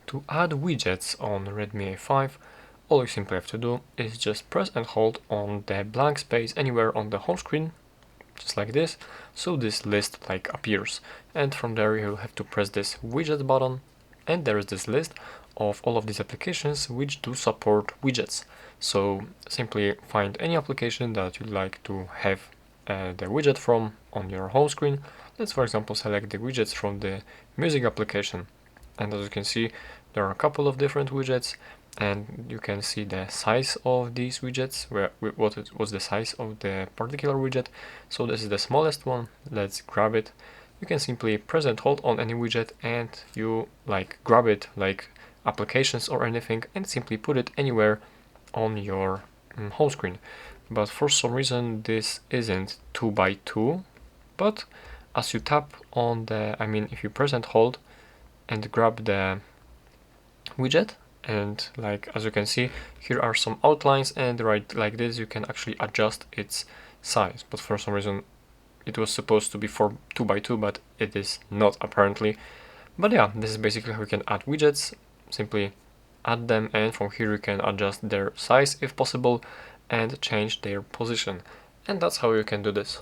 To add widgets on Redmi A5, all you simply have to do is just press and hold on the blank space anywhere on the home screen, just like this, so this list appears, and from there you'll have to press this widget button, and there is this list of all of these applications which do support widgets. So simply find any application that you'd like to have the widget from on your home screen. Let's for example select the widgets from the music application, and as you can see there are a couple of different widgets, and you can see the size of these widgets, what was the size of the particular widget. So this is the smallest one. Let's grab it. You can simply press and hold on any widget and you grab it like applications or anything and simply put it anywhere on your home screen. But for some reason this isn't 2 by 2, but as you tap on if you press and hold and grab the widget, and as you can see here are some outlines, and right like this you can actually adjust its size, but for some reason it was supposed to be for 2 by 2, but it is not apparently. But yeah, this is basically how you can add widgets. Simply add them, and from here you can adjust their size if possible and change their position, and that's how you can do this.